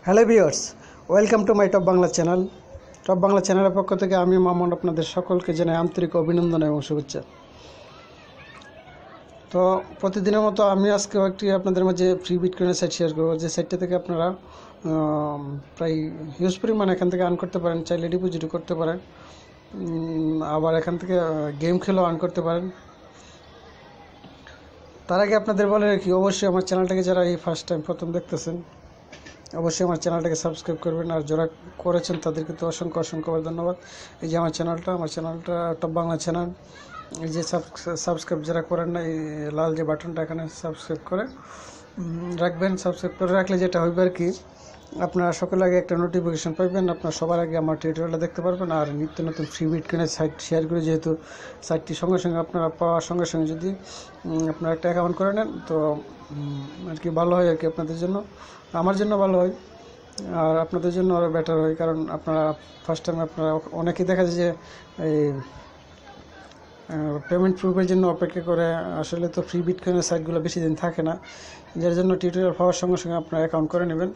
Hello viewers, welcome to my top Bangla channel. Top Bangla চ্যানেলের পক্ষ থেকে আমি মামুন আপনাদের সকলকে জানাই আন্তরিক অভিনন্দন এবং শুভেচ্ছা। তো প্রতিদিনের মতো আমি আজকে একটি আপনাদের মাঝে ফ্রি বিটকয়েনের সাইট শেয়ার করবো, যে সাইটটা থেকে আপনারা প্রায় হিউজ পরিমাণ এখান থেকে আর্ন করতে পারেন। চাইলে ডিপোজিটও করতে পারেন, আবার এখান থেকে গেম খেলেও আর্ন করতে পারেন। তার আগে আপনাদের বলে রাখি, অবশ্যই আমার চ্যানেলটাকে যারা এই ফার্স্ট টাইম প্রথম দেখতেছেন অবশ্যই আমার চ্যানেলটাকে সাবস্ক্রাইব করবেন, আর যারা করেছেন তাদেরকে তো অসংখ্য ধন্যবাদ। এই যে আমার চ্যানেলটা টপ বাংলা চ্যানেল, এই যে সাবস্ক্রাইব যারা করেন না, এই লাল যে বাটনটা এখানে সাবস্ক্রাইব করে রাখবেন। সাবস্ক্রাইব করে রাখলে যেটা হইবে আর কি, আপনারা সকলে আগে একটা নোটিফিকেশন পাবেন, আপনারা সবার আগে আমার টিউটোরিয়ালটা দেখতে পারবেন। আর নিত্য নতুন ফ্রি বিটকয়েনের সাইট শেয়ার করে, যেহেতু সাইটটি সঙ্গে সঙ্গে আপনারা পাওয়ার সঙ্গে সঙ্গে যদি আপনারা একটা অ্যাকাউন্ট করে নেন তো আর কি ভালো হয় আর কি, আপনাদের জন্য, আমার জন্য ভালো হয়, আর আপনাদের জন্য আরও বেটার হয়। কারণ আপনারা ফার্স্ট টাইম আপনারা অনেকেই দেখা যায় যে এই পেমেন্ট প্রুফের জন্য অপেক্ষা করে, আসলে তো ফ্রি বিটকয়েনের সাইটগুলো বেশি দিন থাকে না, যার জন্য টিউটোরিয়াল পাওয়ার সঙ্গে সঙ্গে আপনারা অ্যাকাউন্ট করে নেবেন।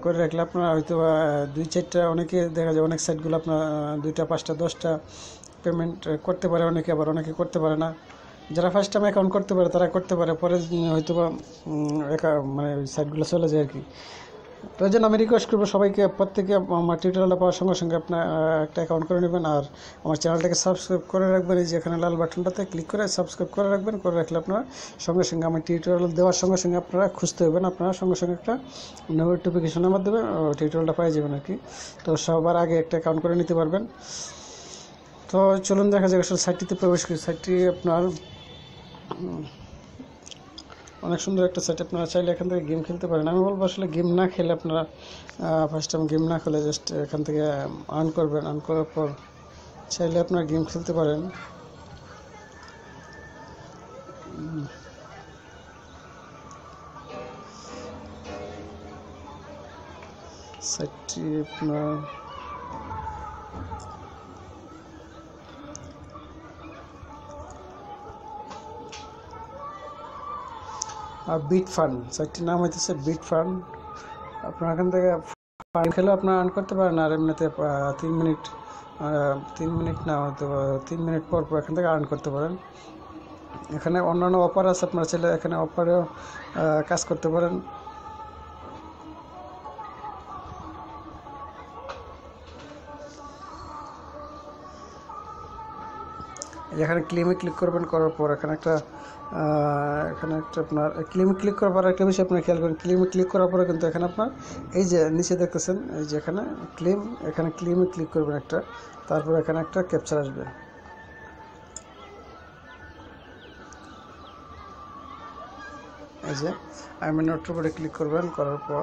করে রাখলে আপনারা হয়তো 2-4টা, অনেকে দেখা যায় অনেক সাইটগুলো আপনার 2টা 5টা 10টা পেমেন্ট করতে পারে, অনেকে আবার অনেকে করতে পারে না। যারা ফার্স্ট টাইম অ্যাকাউন্ট করতে পারে তারা করতে পারে, পরে হয়তো বা মানে ওই সাইটগুলো চলে যায় আর কি। তো এই জন্য আমি রিকোয়েস্ট করবো সবাইকে, প্রত্যেকে আমার টিউটোরিয়ালটা পাওয়ার সঙ্গে সঙ্গে আপনার একটা অ্যাকাউন্ট করে নেবেন, আর আমার চ্যানেলটাকে সাবস্ক্রাইব করে রাখবেন। এই যে এখানে লাল বাটনটাতে ক্লিক করে সাবস্ক্রাইব করে রাখবেন। করে রাখলে আপনারা সঙ্গে সঙ্গে আমার টিউটোরিয়াল দেওয়ার সঙ্গে সঙ্গে আপনারা খুঁজতে হবেন, আপনারা সঙ্গে সঙ্গে একটা নোটিফিকেশনের মাধ্যমে টিউটোরিয়ালটা পেয়ে যাবেন আর কি। তো সবার আগে একটা অ্যাকাউন্ট করে নিতে পারবেন। তো চলুন দেখা যাক আসলে সাইটটিতে প্রবেশ করি। সাইটটি আপনার অনেক সুন্দর একটা সাইট, আপনারা চাইলে এখান থেকে গেম খেলতে পারেন। আমি বলবো আসলে গেম না খেলে আপনারা ফার্স্ট টাইম গেম না খেলে জাস্ট এখান থেকে আর্ন করবেন। আর্ন করার পর চাইলে আপনারা গেম খেলতে পারেন। সাইটটি আপনার বিট ফান্ড, সাইটটির নাম হইতেছে বিট ফান্ড। আপনারা এখান থেকে ফান্ড খেলেও আপনারা আর্ন করতে পারেন, আর এমনিতে 3 মিনিট না, হয়তো 3 মিনিট পর পর এখান থেকে আর্ন করতে পারেন। এখানে অন্যান্য অফার আছে, আপনারা চাইলে এখানে অফারেও কাজ করতে পারেন। এখানে ক্লেমে ক্লিক করবেন, করার পর এখানে একটা আপনার ক্লেমে ক্লিক করার পর একটা বিষয় আপনারা খেয়াল করেন, ক্লেমে ক্লিক করার পরে কিন্তু এখানে আপনার এই যে নিচে দেখতেছেন, এই যে এখানে ক্লেমে ক্লিক করবেন একটা, তারপর এখানে একটা ক্যাপচার আসবে। এই যে আই মিন নোটের উপরে ক্লিক করবেন, করার পর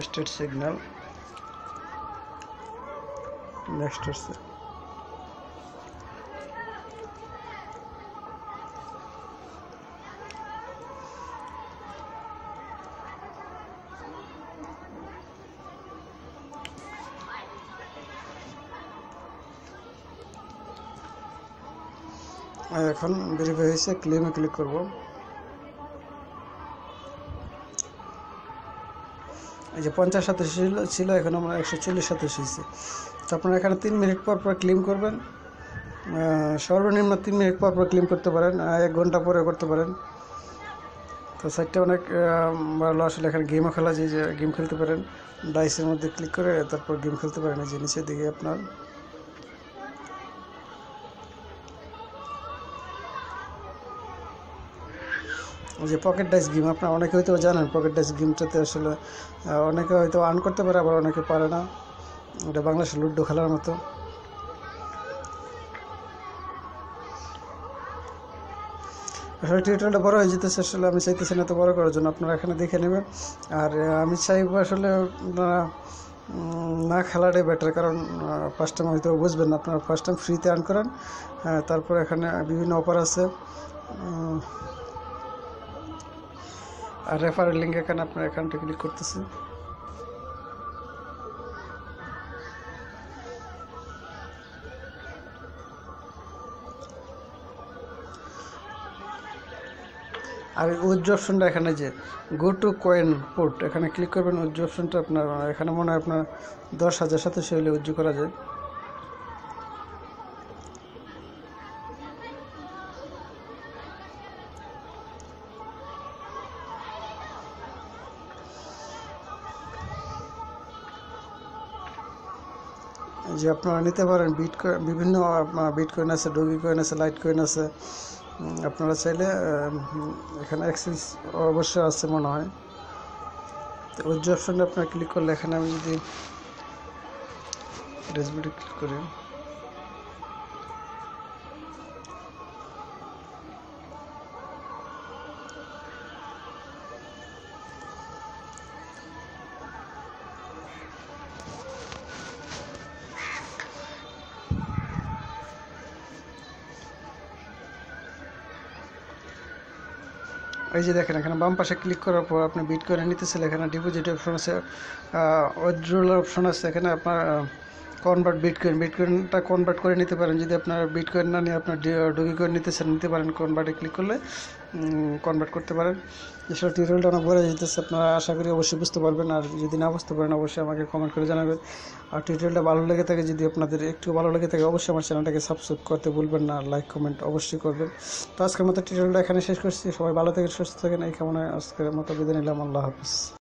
স্টেট সিগন্যাল নেক্সট হচ্ছে। এখন ভেরিফাই হয়েছে, ক্লেমে ক্লিক করব। এই যে 50 ছিল, এখন আমরা 140 হয়েছে। তো আপনারা এখানে 3 মিনিট পর পর ক্লেম করবেন, সর্বনিম্ন 3 মিনিট পর পর ক্লেম করতে পারেন, 1 ঘন্টা পরে করতে পারেন। তো সাইটটা অনেক ভালো আসলে। এখানে গেমও খেলা যায়, যে গেম খেলতে পারেন, ডাইসের মধ্যে ক্লিক করে তারপর গেম খেলতে পারেন। এই যে নিচের দিকে আপনার যে পকেট ডাইস গেম, আপনারা অনেকে হয়তো জানেন পকেট ডাইস গেমটাতে আসলে অনেকে হয়তো আর্ন করতে পারে, আবার অনেকে পারে না। এটা বাংলাদেশের লুডো খেলার মতো। আসলে টিউটোরিয়ালটা বড় হয়ে যেতেছে, আসলে আমি চাইতেছি না তো বড় করার জন্য, আপনারা এখানে দেখে নেবেন। আর আমি চাইবো আসলে আপনারা না খেলাটাই বেটার, কারণ ফার্স্ট টাইম হয়তো বুঝবেন না। আপনারা ফার্স্ট টাইম ফ্রিতে আর্ন করেন, তারপর এখানে বিভিন্ন অফার আছে, আর রেফারেল লিঙ্ক এখানে আপনার অ্যাকাউন্টে ক্লিক করতেছে। আর উইথড্র অপশনটা এখানে যে গো টু কয়েন পোর্ট এখানে ক্লিক করবেন। উইথড্র অপশনটা আপনার এখানে মনে হয় আপনার 10,000 হলে উইথড্র করা যায়। যে আপনারা নিতে পারেন বিটকয়েন, বিভিন্ন বিটকয়েন আছে, ডোগি কয়েন আছে, লাইট কয়েন আছে। আপনারা চাইলে এখানে অ্যাক্সেস অবশ্যই আছে মনে হয়। তো ওই যে অপশনটা আপনারা ক্লিক করলে এখানে আমি যদি ড্যাশবোর্ডে ক্লিক করি, এই যে দেখেন এখানে বাম পাশে ক্লিক করার পর আপনি বিটকয়েন নিতে চাইলে এখানে ডিপোজিট অপশন আছে, উইথড্রল অপশন আছে। এখানে আপনার কনভার্ট বিটকয়েনটা কনভার্ট করে নিতে পারেন। যদি আপনার বিটকয়েন না নিয়ে আপনার ডোগি কয়েন নিতে চান নিতে পারেন। কনভার্টে ক্লিক করলে কনভার্ট করতে পারেন। এসব টিউটোরিয়ালটা অনেক বড় যেতেছে, আপনারা আশা করি অবশ্যই বুঝতে পারবেন। আর যদি না বুঝতে পারেন অবশ্যই আমাকে কমেন্ট করে জানাবেন। আর টিউটোরিয়ালটা ভালো লেগে থাকে, যদি আপনাদের একটু ভালো লেগে থাকে অবশ্যই আমার চ্যানেলটাকে সাবস্ক্রাইব করতে ভুলবেন না। লাইক কমেন্ট অবশ্যই করবেন। তো আজকের মতো টিউটোরিয়ালটা এখানে শেষ করছি। সবাই ভালো থেকে সুস্থ থাকেন এই কামনায় আজকের মতো বিদায় নিলাম। আল্লাহ হাফিজ।